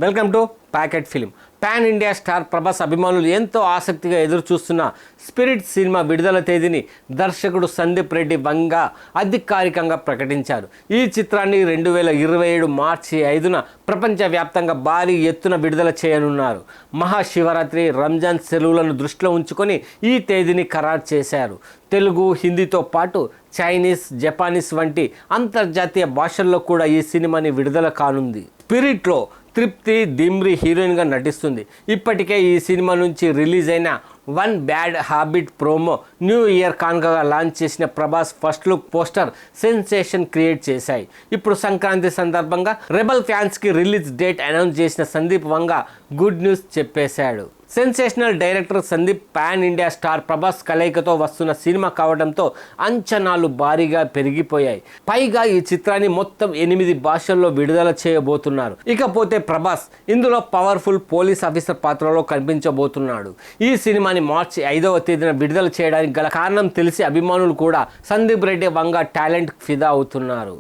Welcome to packet film. Pan India star Prabhas అభిమానులు ఎంతో ఆసక్తిగా ఎదురు చూస్తున్న స్పిరిట్ సినిమా విడుదల తేదీని దర్శకుడు సందీప్ రెడ్డి వంగ అధికారికంగా ప్రకటించారు. ఈ చిత్రాన్ని 2027 మార్చి 5న ప్రపంచవ్యాప్తంగా భారీ ఎత్తున విడుదల చేయనున్నారు. మహాశివరాత్రి, రంజాన్ సెలవులను దృష్టిలో ఉంచుకొని ఈ తేదీని ఖరారు చేశారు. తెలుగు, హిందీతో పాటు చైనీస్, జపానీస్ వంటి అంతర్జాతీయ భాషల్లో కూడా ఈ సినిమాని విడుదల కానుంది. స్పిరిట్లో తృప్తి దిమ్రి హీరోయిన్గా నటిస్తుంది. ఇప్పటికే ఈ సినిమా నుంచి రిలీజ్ అయిన one bad habit promo new year కానుకగా లాంచ్ చేసిన Prabhas first look poster sensation create చేశాయి. ఇప్పుడు సంక్రాంతి సందర్భంగా రెబల్ ఫ్యాన్స్కి రిలీజ్ డేట్ అనౌన్స్ చేసిన సందీప్ వంగ గుడ్ న్యూస్ చెప్పేశాడు. Sensational director Sandeep, pan India star Prabhas కలయికతో వస్తున్న సినిమా కావడంతో అంచనాలు భారీగా పెరిగిపోయాయి. పైగా ఈ చిత్రాన్ని మొత్తం 8 భాషల్లో విడుదల చేయబోతున్నారు. ఇకపోతే ప్రభాస్ ఇందులో పవర్ఫుల్ పోలీస్ ఆఫీసర్ పాత్రలో కనిపించబోతున్నాడు. ఈ సినిమాని మార్చి 5వ తేదీన విడుదల చేయడానికి గల కారణం తెలిసి అభిమానులు కూడా సందీప్ రెడ్డి వంగ టాలెంట్ ఫిదా అవుతున్నారు.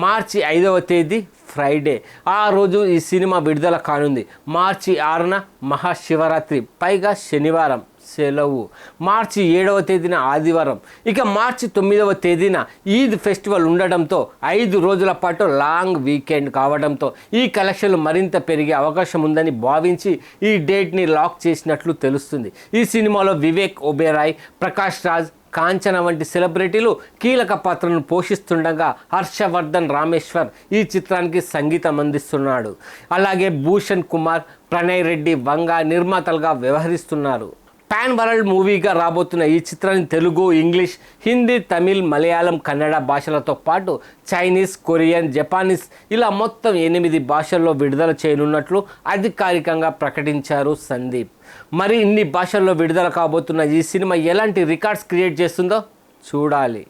మార్చి 5వ తేదీ ఫ్రైడే, ఆ రోజు ఈ సినిమా విడుదల కానుంది. మార్చి 6న మహాశివరాత్రి, పైగా శనివారం సెలవు. మార్చి 7వ తేదీన ఆదివారం. ఇక మార్చి 9వ తేదీన ఈద్ ఫెస్టివల్ ఉండడంతో 5 రోజుల పాటు లాంగ్ వీకెండ్ కావడంతో ఈ కలెక్షన్లు మరింత పెరిగే అవకాశం ఉందని భావించి ఈ డేట్ని లాక్ చేసినట్లు తెలుస్తుంది. ఈ సినిమాలో వివేక్ ఒబెరాయ్, ప్రకాష్ రాజ్, కాంచన వంటి సెలబ్రిటీలు కీలక పాత్రను పోషిస్తుండగా హర్షవర్ధన్ రామేశ్వర్ ఈ చిత్రానికి సంగీతం అందిస్తున్నాడు. అలాగే భూషణ్ కుమార్, ప్రణయ్ రెడ్డి వంగ నిర్మాతలుగా వ్యవహరిస్తున్నారు. పాన్ వరల్డ్ మూవీగా రాబోతున్న ఈ చిత్రాన్ని తెలుగు, ఇంగ్లీష్, హిందీ, తమిళ్, మలయాళం, కన్నడ భాషలతో పాటు చైనీస్, కొరియన్, జపానీస్ ఇలా మొత్తం 8 భాషల్లో విడుదల చేయనున్నట్లు అధికారికంగా ప్రకటించారు సందీప్. మరి ఇన్ని భాషల్లో విడుదల కాబోతున్న ఈ సినిమా ఎలాంటి రికార్డ్స్ క్రియేట్ చేస్తుందో చూడాలి.